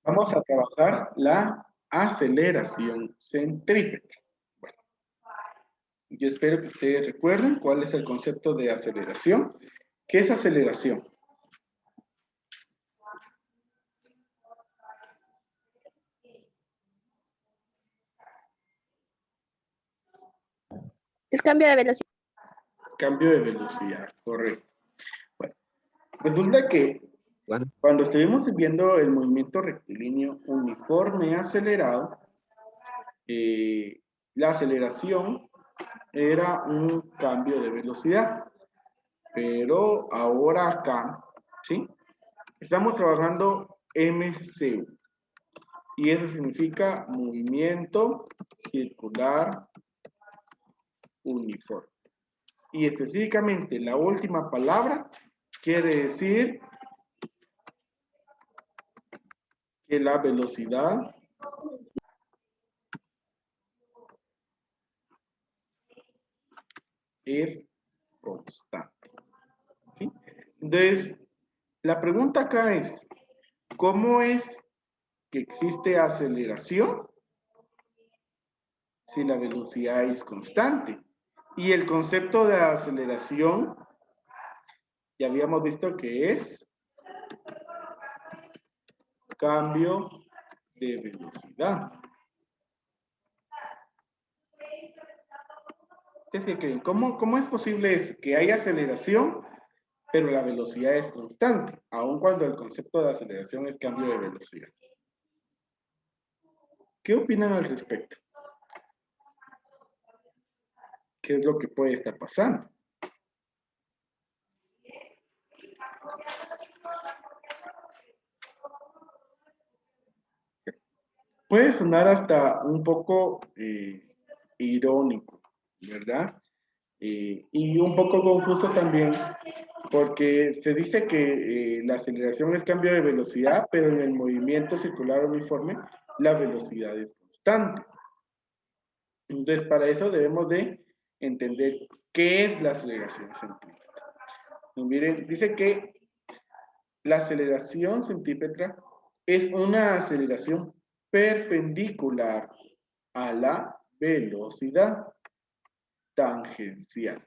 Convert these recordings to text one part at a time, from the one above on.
Vamos a trabajar la aceleración centrípeta. Bueno, yo espero que ustedes recuerden cuál es el concepto de aceleración. ¿Qué es aceleración? Es cambio de velocidad. Cambio de velocidad, correcto. Bueno, resulta que cuando estuvimos viendo el movimiento rectilíneo uniforme acelerado, la aceleración era un cambio de velocidad. Pero ahora acá, ¿sí? Estamos trabajando MCU. Y eso significa movimiento circular uniforme. Y específicamente la última palabra quiere decir que la velocidad es constante. ¿Sí? Entonces, la pregunta acá es, ¿cómo es que existe aceleración si la velocidad es constante? Y el concepto de aceleración ya habíamos visto que es cambio de velocidad. ¿Qué se creen? ¿Cómo es posible que haya aceleración, pero la velocidad es constante, aun cuando el concepto de aceleración es cambio de velocidad? ¿Qué opinan al respecto? ¿Qué es lo que puede estar pasando? Puede sonar hasta un poco irónico, ¿verdad? Y un poco confuso también, porque se dice que la aceleración es cambio de velocidad, pero en el movimiento circular uniforme la velocidad es constante. Entonces, para eso debemos de entender qué es la aceleración centrípeta. Y miren, dice que la aceleración centrípeta es una aceleración perpendicular a la velocidad tangencial.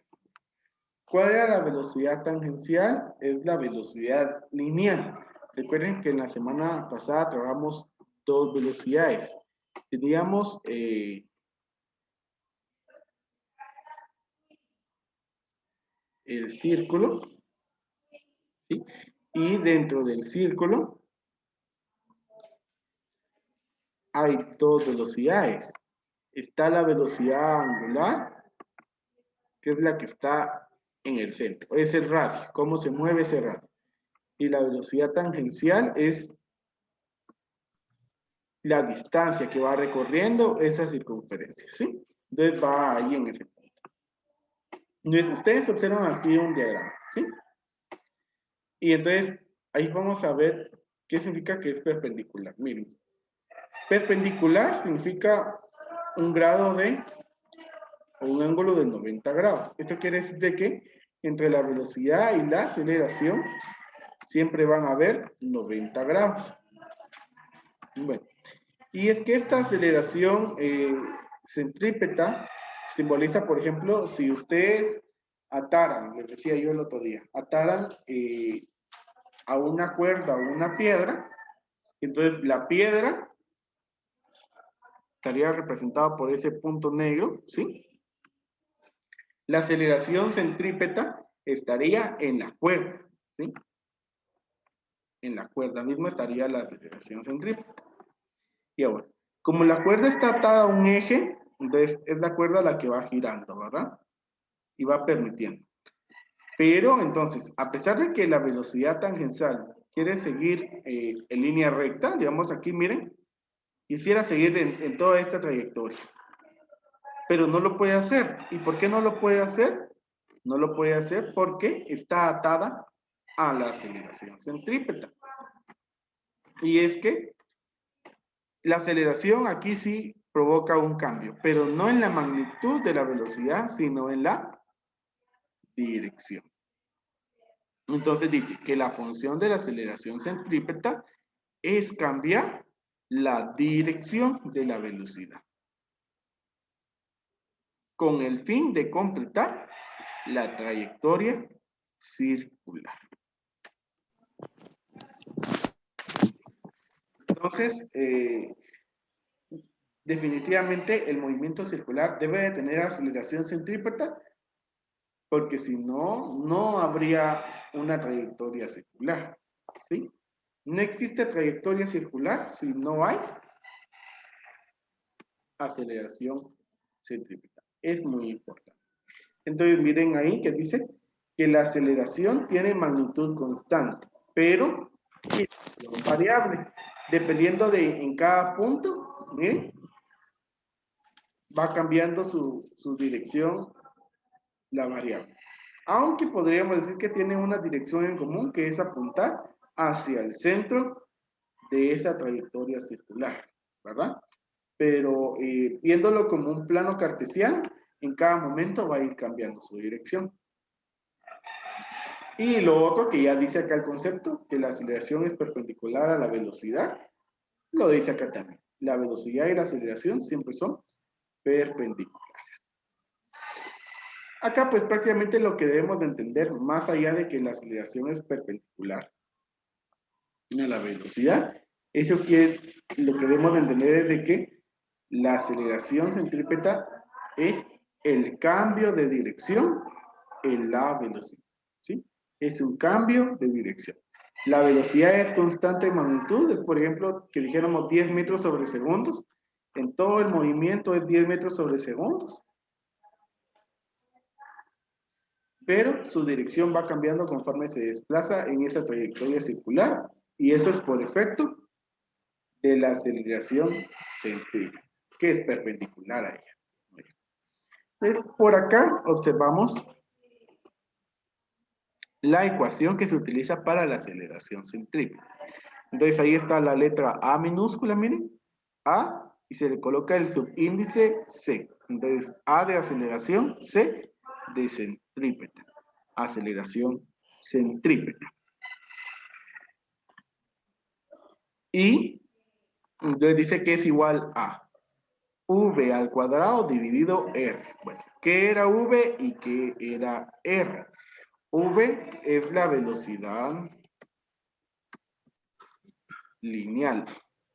¿Cuál era la velocidad tangencial? Es la velocidad lineal. Recuerden que en la semana pasada trabajamos dos velocidades. Teníamos el círculo, ¿sí? Y dentro del círculo hay dos velocidades. Está la velocidad angular, que es la que está en el centro. Es el radio, cómo se mueve ese radio. Y la velocidad tangencial es la distancia que va recorriendo esa circunferencia, ¿sí? Entonces va ahí en ese punto. Entonces, ustedes observan aquí un diagrama, ¿sí? Y entonces, ahí vamos a ver qué significa que es perpendicular. Miren, perpendicular significa un grado de, o un ángulo de 90 grados. Esto quiere decir de que entre la velocidad y la aceleración siempre van a haber 90 grados. Bueno, y es que esta aceleración centrípeta simboliza, por ejemplo, si ustedes ataran, les decía yo el otro día, ataran a una cuerda o una piedra, entonces la piedra estaría representada por ese punto negro, ¿sí? La aceleración centrípeta estaría en la cuerda, ¿sí? En la cuerda misma estaría la aceleración centrípeta. Y ahora, como la cuerda está atada a un eje, entonces es la cuerda la que va girando, ¿verdad? Y va permitiendo. Pero entonces, a pesar de que la velocidad tangencial quiere seguir en línea recta, digamos aquí, miren, quisiera seguir en toda esta trayectoria, pero no lo puede hacer. ¿Y por qué no lo puede hacer? No lo puede hacer porque está atada a la aceleración centrípeta. Y es que la aceleración aquí sí provoca un cambio, pero no en la magnitud de la velocidad, sino en la dirección. Entonces dice que la función de la aceleración centrípeta es cambiar la dirección de la velocidad, con el fin de completar la trayectoria circular. Entonces, definitivamente el movimiento circular debe de tener aceleración centrípeta, porque si no, no habría una trayectoria circular, ¿sí? No existe trayectoria circular si no hay aceleración centrípeta. Es muy importante. Entonces, miren ahí que dice que la aceleración tiene magnitud constante, pero dirección variable. Dependiendo de en cada punto, miren, va cambiando su dirección la variable. Aunque podríamos decir que tiene una dirección en común, que es apuntar hacia el centro de esa trayectoria circular, ¿verdad? Pero viéndolo como un plano cartesiano, en cada momento va a ir cambiando su dirección. Y lo otro que ya dice acá el concepto, que la aceleración es perpendicular a la velocidad, lo dice acá también. La velocidad y la aceleración siempre son perpendiculares. Acá pues prácticamente lo que debemos de entender, más allá de que la aceleración es perpendicular a la velocidad, eso que lo que debemos de entender es de que la aceleración centrípeta es el cambio de dirección en la velocidad, ¿sí? Es un cambio de dirección. La velocidad es constante en magnitud, es, por ejemplo, que dijéramos 10 metros sobre segundos. En todo el movimiento es 10 metros sobre segundos. Pero su dirección va cambiando conforme se desplaza en esta trayectoria circular. Y eso es por efecto de la aceleración centrípeta, que es perpendicular a ella. Entonces, por acá observamos la ecuación que se utiliza para la aceleración centrípeta. Entonces ahí está la letra A minúscula, miren, A, y se le coloca el subíndice C. Entonces A de aceleración, C de centrípeta. Aceleración centrípeta. Y entonces dice que es igual a V al cuadrado dividido R. Bueno, ¿qué era V y qué era R? V es la velocidad lineal,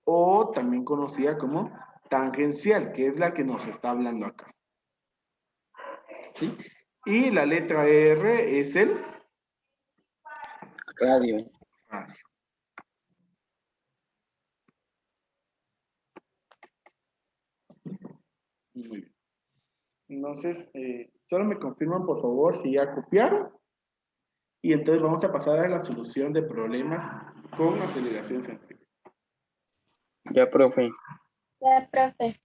o también conocida como tangencial, que es la que nos está hablando acá. ¿Sí? Y la letra R es el radio. radio. Muy bien. Entonces, solo me confirman por favor si ya copiaron. Y entonces vamos a pasar a la solución de problemas con aceleración centrípeta. Ya, profe. Ya, profe.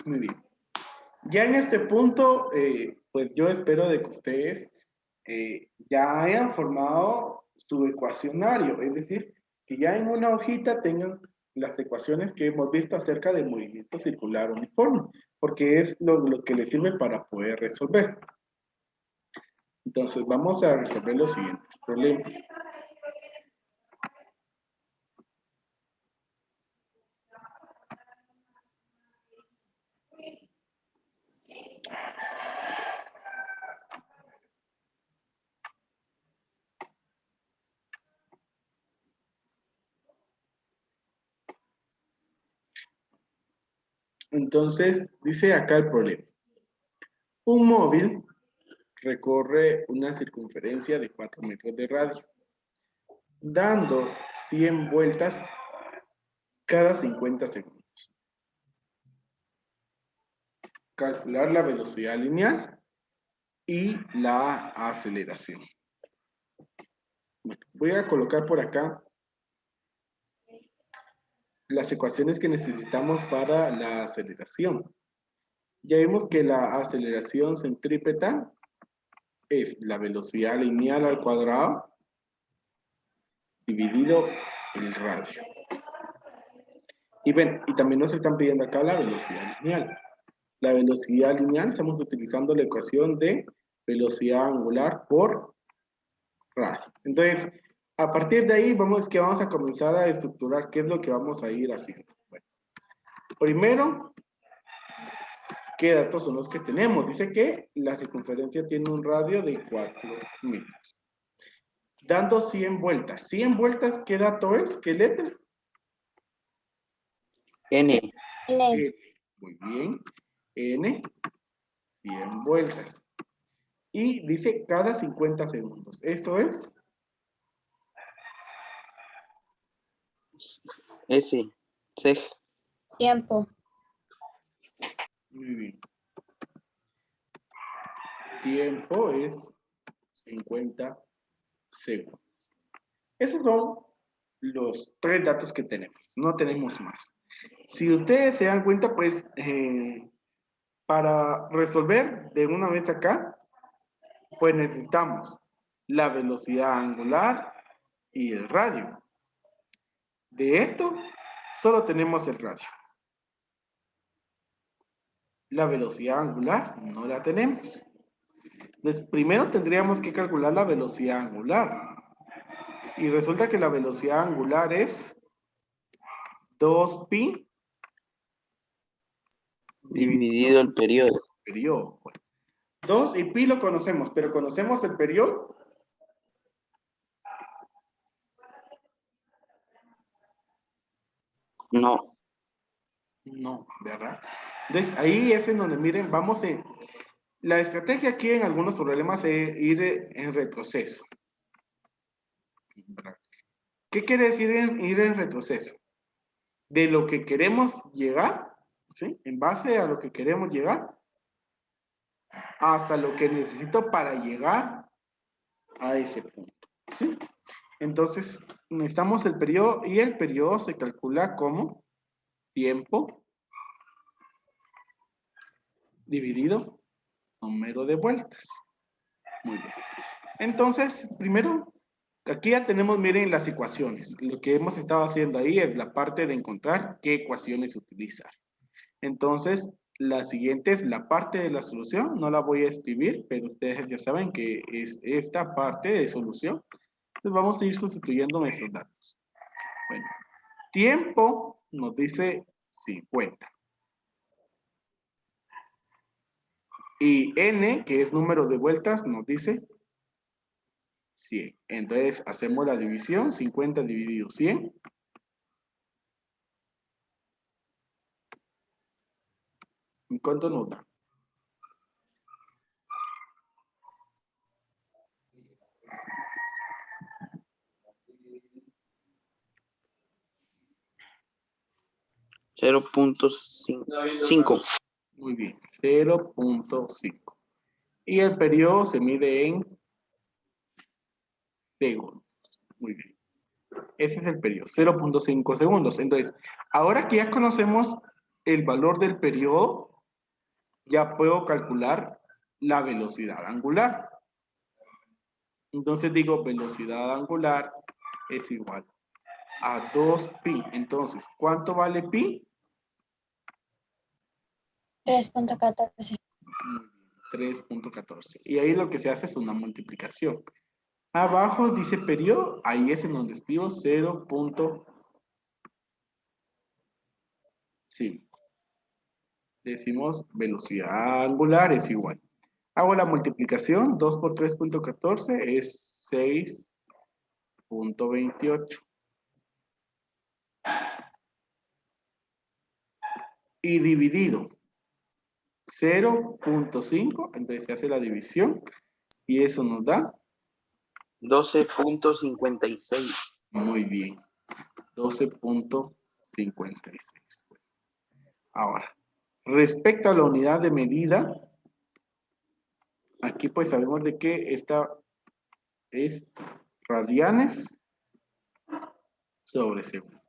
Muy bien. Ya en este punto, pues yo espero de que ustedes ya hayan formado su ecuacionario, es decir, que ya en una hojita tengan las ecuaciones que hemos visto acerca del movimiento circular uniforme, porque es lo que les sirve para poder resolver. Entonces vamos a resolver los siguientes problemas. Entonces, dice acá el problema. Un móvil recorre una circunferencia de 4 metros de radio, dando 100 vueltas cada 50 segundos. Calcular la velocidad lineal y la aceleración. Bueno, voy a colocar por acá las ecuaciones que necesitamos para la aceleración. Ya vimos que la aceleración centrípeta es la velocidad lineal al cuadrado dividido el radio. Y ven, y también nos están pidiendo acá la velocidad lineal. La velocidad lineal estamos utilizando la ecuación de velocidad angular por radio. Entonces, A partir de ahí vamos a comenzar a estructurar qué es lo que vamos a ir haciendo. Bueno, primero, ¿qué datos son los que tenemos? Dice que la circunferencia tiene un radio de 4 metros. Dando 100 vueltas. 100 vueltas, ¿qué dato es? ¿Qué letra? N. N. N. Muy bien. N, 100 vueltas. Y dice cada 50 segundos. Eso es S. Seg. Tiempo. muy bien. Tiempo es 50 segundos. Esos son los 3 datos que tenemos. No tenemos más. Si ustedes se dan cuenta, pues, para resolver de una vez acá, pues necesitamos la velocidad angular y el radio. De esto, solo tenemos el radio. La velocidad angular no la tenemos. Entonces, primero tendríamos que calcular la velocidad angular. Y resulta que la velocidad angular es 2pi Dividido el periodo. periodo. Bueno, 2 y pi lo conocemos, pero ¿conocemos el periodo? No. No, ¿verdad? Entonces, ahí es en donde, miren, vamos en... La estrategia aquí en algunos problemas es ir en retroceso. ¿Verdad? ¿Qué quiere decir ir en retroceso? De lo que queremos llegar, ¿sí? En base a lo que queremos llegar, hasta lo que necesito para llegar a ese punto, ¿sí? Entonces, necesitamos el periodo y el periodo se calcula como tiempo dividido número de vueltas. Muy bien. Entonces, primero, aquí ya tenemos, miren, las ecuaciones. Lo que hemos estado haciendo ahí es la parte de encontrar qué ecuaciones utilizar. Entonces, la siguiente es la parte de la solución. No la voy a escribir, pero ustedes ya saben que es esta parte de solución. Entonces, vamos a ir sustituyendo nuestros datos. Bueno, tiempo nos dice 50. Y n, que es número de vueltas, nos dice 100. Entonces, hacemos la división. 50 dividido 100. ¿Y cuánto nos da? Cero punto cinco. Muy bien, 0.5. Y el periodo se mide en segundos. Muy bien. Ese es el periodo, 0.5 segundos. Entonces, ahora que ya conocemos el valor del periodo, ya puedo calcular la velocidad angular. Entonces digo, velocidad angular es igual a 2pi. Entonces, ¿cuánto vale pi? 3.14. 3.14. Y ahí lo que se hace es una multiplicación. Abajo dice periodo, ahí es en donde escribo 0.5. Decimos velocidad angular es igual. Hago la multiplicación, 2 por 3.14 es 6.28. Y dividido 0.5, entonces se hace la división y eso nos da 12.56. muy bien, 12.56. Ahora, respecto a la unidad de medida, aquí pues sabemos de que esta es radianes sobre segundo.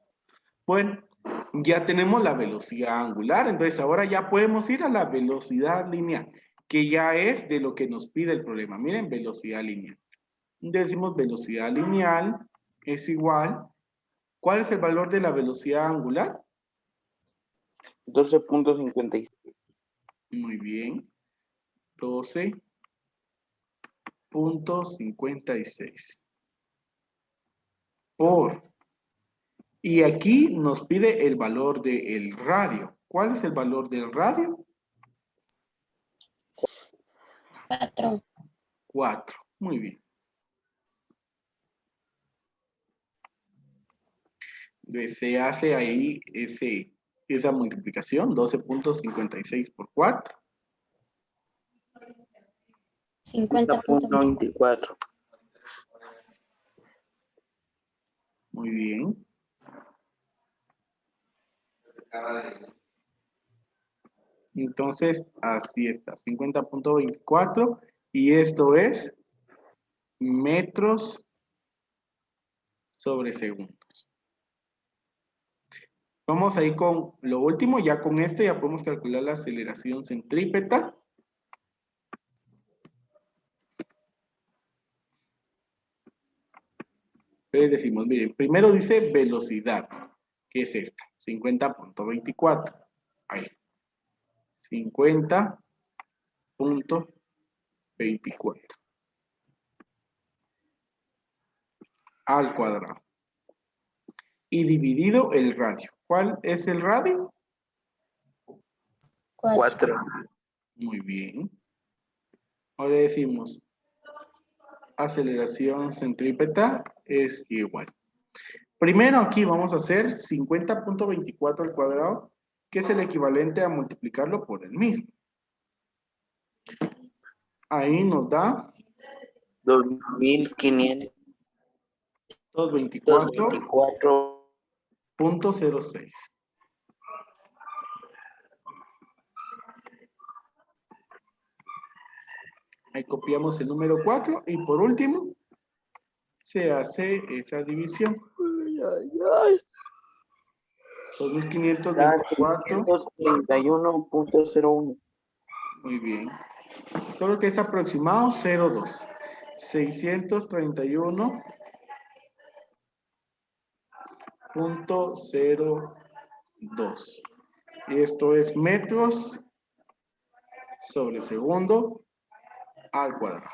Bueno, ya tenemos la velocidad angular, entonces ahora ya podemos ir a la velocidad lineal, que ya es de lo que nos pide el problema. Miren, velocidad lineal. Decimos velocidad lineal es igual. ¿Cuál es el valor de la velocidad angular? 12.56. Muy bien. 12.56. por. Y aquí nos pide el valor del radio. ¿Cuál es el valor del radio? 4. 4. Muy bien. Entonces, se hace ahí esa multiplicación, 12.56 por 4. 50.24. 50.24. Muy bien. Entonces, así está, 50.24. Y esto es metros sobre segundos. Vamos ahí con lo último. Ya con este ya podemos calcular la aceleración centrípeta. Entonces decimos, miren, primero dice velocidad, que es esta, 50.24. Ahí. 50.24 al cuadrado. Y dividido el radio. ¿Cuál es el radio? 4. 4. Muy bien. Ahora decimos, aceleración centrípeta es igual. Primero aquí vamos a hacer 50.24 al cuadrado, que es el equivalente a multiplicarlo por el mismo. Ahí nos da 2.524. 224.06. Ahí copiamos el número 4 y por último se hace esa división. 2.524. 631.01. Muy bien. Solo que es aproximado 0.2. 631.02. Y esto es metros sobre segundo al cuadrado.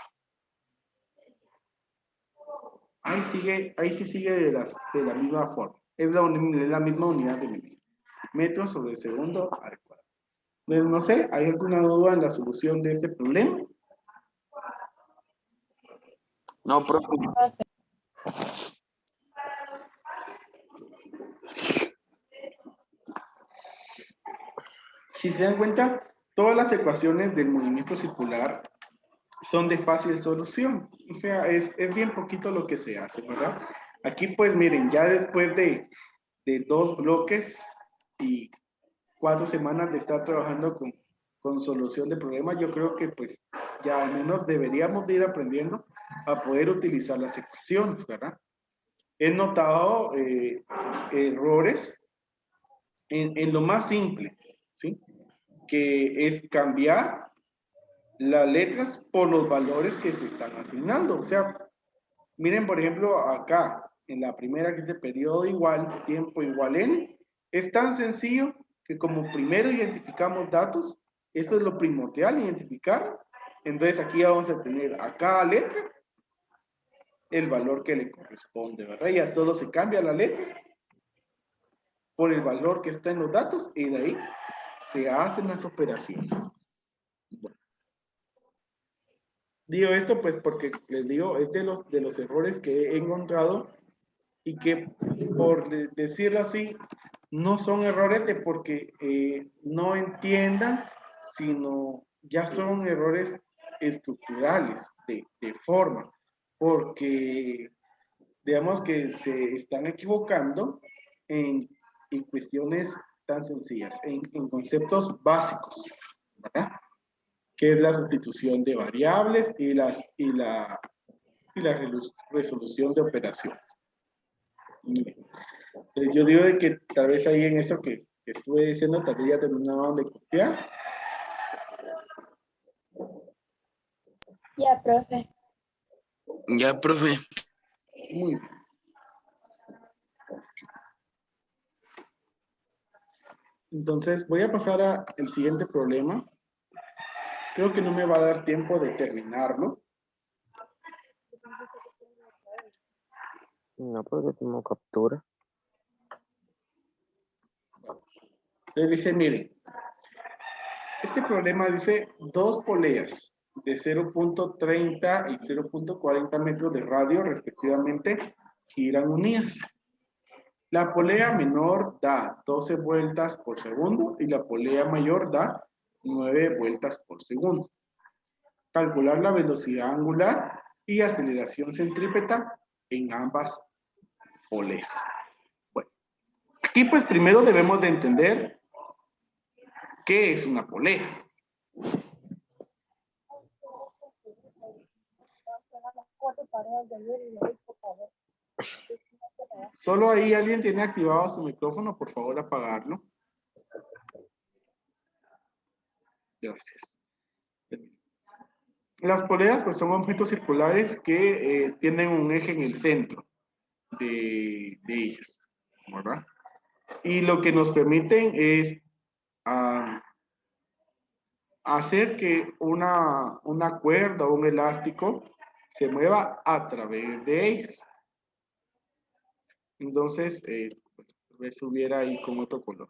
Ahí sí sigue de la misma forma. Es la misma unidad de medida. Metros sobre segundo al cuadrado. Pues, no sé, ¿hay alguna duda en la solución de este problema? No, profe. Si se dan cuenta, todas las ecuaciones del movimiento circular son de fácil solución. O sea, es bien poquito lo que se hace, ¿verdad? Aquí pues miren, ya después de 2 bloques y 4 semanas de estar trabajando con solución de problemas, yo creo que pues ya al menos deberíamos de ir aprendiendo a poder utilizar las ecuaciones, ¿verdad? He notado errores en lo más simple, ¿sí? Que es cambiar las letras por los valores que se están asignando. O sea, miren, por ejemplo, acá, en la primera que es de periodo igual, tiempo igual n, es tan sencillo que como primero identificamos datos, eso es lo primordial, identificar. Entonces aquí vamos a tener a cada letra el valor que le corresponde, ¿verdad? Ya solo se cambia la letra por el valor que está en los datos y de ahí se hacen las operaciones. Bueno. Digo esto pues porque les digo, es de los errores que he encontrado y que por decirlo así, no son errores de porque no entiendan, sino ya son errores estructurales, de forma, porque digamos que se están equivocando en cuestiones tan sencillas, en conceptos básicos, ¿verdad? Que es la sustitución de variables y la resolución de operaciones. Entonces yo digo de que tal vez ahí en esto que estuve diciendo, tal vez ya terminaban de copiar. Ya, profe. Ya, profe. Muy bien. Entonces voy a pasar al siguiente problema. Creo que no me va a dar tiempo de terminarlo. No, porque tenemos captura. Entonces dice, miren, este problema dice dos poleas de 0.30 y 0.40 metros de radio respectivamente giran unidas. La polea menor da 12 vueltas por segundo y la polea mayor da 9 vueltas por segundo. Calcular la velocidad angular y aceleración centrípeta en ambas poleas. Bueno, aquí pues primero debemos de entender qué es una polea. Solo ahí alguien tiene activado su micrófono, por favor apagarlo. Gracias. Las poleas pues son objetos circulares que tienen un eje en el centro de ellas, ¿verdad? Y lo que nos permiten es hacer que una cuerda o un elástico se mueva a través de ellas. Entonces, hubiera ahí con otro color.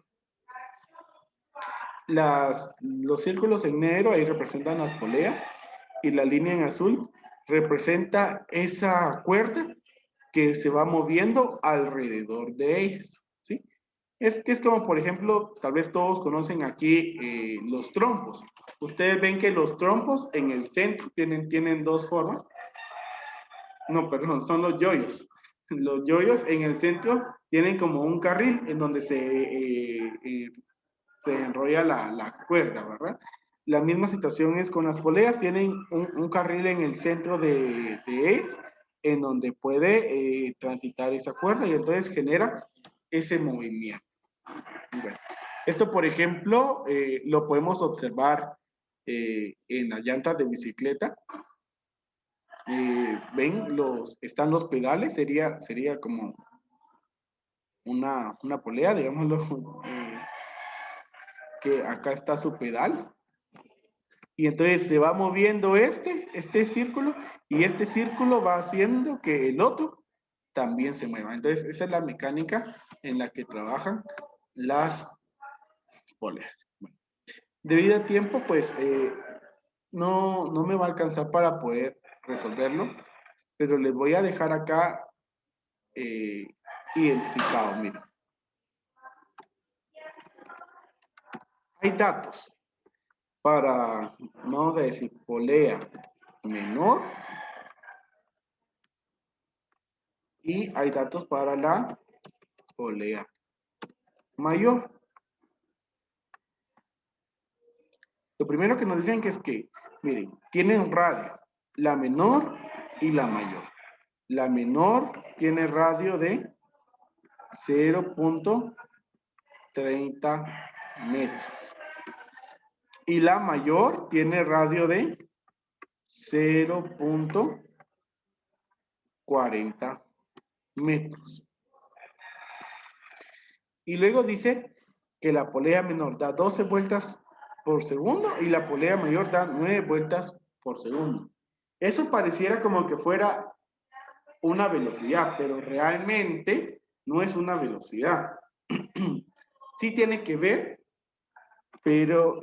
Los círculos en negro ahí representan las poleas y la línea en azul representa esa cuerda que se va moviendo alrededor de ellas, ¿sí? Es que es como, por ejemplo, tal vez todos conocen aquí los trompos. Ustedes ven que los trompos en el centro tienen dos formas. No, perdón, son los yoyos. Los yoyos en el centro tienen como un carril en donde se enrolla la cuerda, ¿verdad? La misma situación es con las poleas, tienen un carril en el centro de ellas, en donde puede transitar esa cuerda y entonces genera ese movimiento. Bueno, esto, por ejemplo, lo podemos observar en las llantas de bicicleta. ¿Ven? Están los pedales, sería como una polea, digámoslo, que acá está su pedal. Y entonces se va moviendo este círculo, y este círculo va haciendo que el otro también se mueva. Entonces esa es la mecánica en la que trabajan las poleas. Bueno, debido a tiempo, pues no me va a alcanzar para poder resolverlo, pero les voy a dejar acá identificado, miren. Hay datos para, vamos a decir, polea menor, y hay datos para la polea mayor. Lo primero que nos dicen que es que, miren, tienen radio, la menor y la mayor. La menor tiene radio de 0.30 metros. Y la mayor tiene radio de 0.40 metros. Y luego dice que la polea menor da 12 vueltas por segundo y la polea mayor da 9 vueltas por segundo. Eso pareciera como que fuera una velocidad, pero realmente no es una velocidad. Sí tiene que ver, pero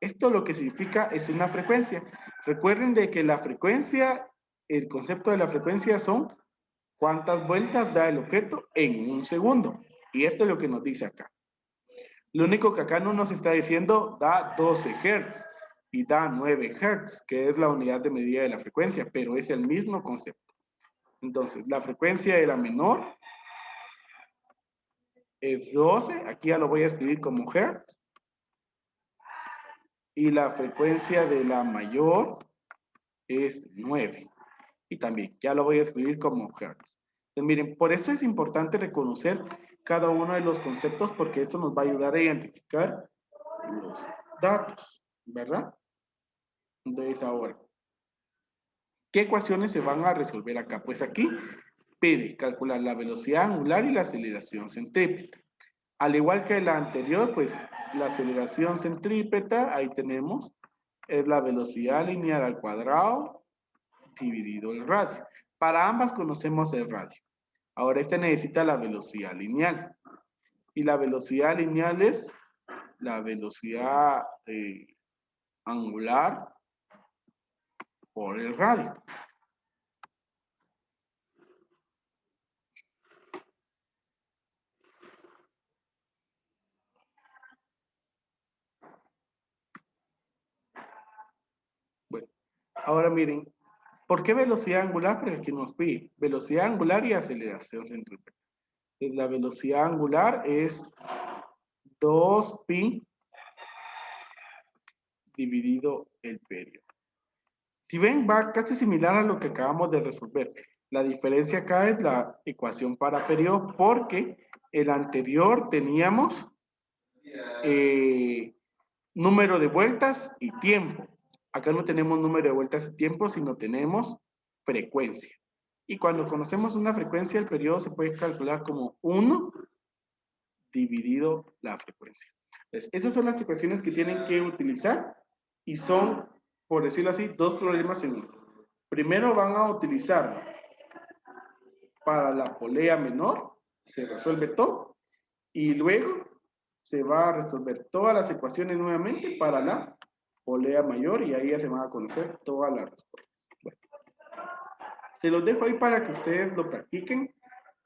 esto lo que significa es una frecuencia. Recuerden de que la frecuencia, el concepto de la frecuencia son cuántas vueltas da el objeto en un segundo. Y esto es lo que nos dice acá. Lo único que acá no nos está diciendo da 12 Hz y da 9 Hz, que es la unidad de medida de la frecuencia, pero es el mismo concepto. Entonces, la frecuencia de la menor es 12, aquí ya lo voy a escribir como Hz. Y la frecuencia de la mayor es 9. Y también, ya lo voy a escribir como Hz. Entonces, miren, por eso es importante reconocer cada uno de los conceptos, porque esto nos va a ayudar a identificar los datos, ¿verdad? Entonces, ahora, ¿qué ecuaciones se van a resolver acá? Pues aquí pide calcular la velocidad angular y la aceleración centrípeta. Al igual que la anterior, pues la aceleración centrípeta, ahí tenemos, es la velocidad lineal al cuadrado dividido el radio. Para ambas conocemos el radio. Ahora este necesita la velocidad lineal. Y la velocidad lineal es la velocidad angular por el radio. Bueno, ahora miren, ¿por qué velocidad angular? Porque aquí nos pide velocidad angular y aceleración centrípeta. Entonces, la velocidad angular es 2pi dividido el periodo. Si ven, va casi similar a lo que acabamos de resolver. La diferencia acá es la ecuación para periodo, porque el anterior teníamos número de vueltas y tiempo. Acá no tenemos número de vueltas y tiempo, sino tenemos frecuencia. Y cuando conocemos una frecuencia, el periodo se puede calcular como 1 dividido la frecuencia. Entonces, esas son las ecuaciones que tienen que utilizar y son, por decirlo así, dos problemas en uno. Primero van a utilizar para la polea menor, se resuelve todo, y luego se va a resolver todas las ecuaciones nuevamente para la polea mayor y ahí ya se van a conocer todas las respuestas. Bueno, se los dejo ahí para que ustedes lo practiquen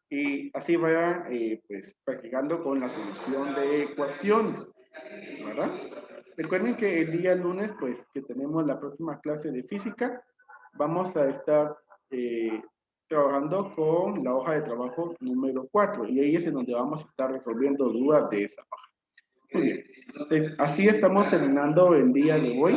y así vayan pues, practicando con la solución de ecuaciones, ¿verdad? Recuerden que el día lunes, pues, que tenemos la próxima clase de física, vamos a estar trabajando con la hoja de trabajo número 4 y ahí es en donde vamos a estar resolviendo dudas de esa hoja. Muy bien, entonces así estamos terminando el día de hoy.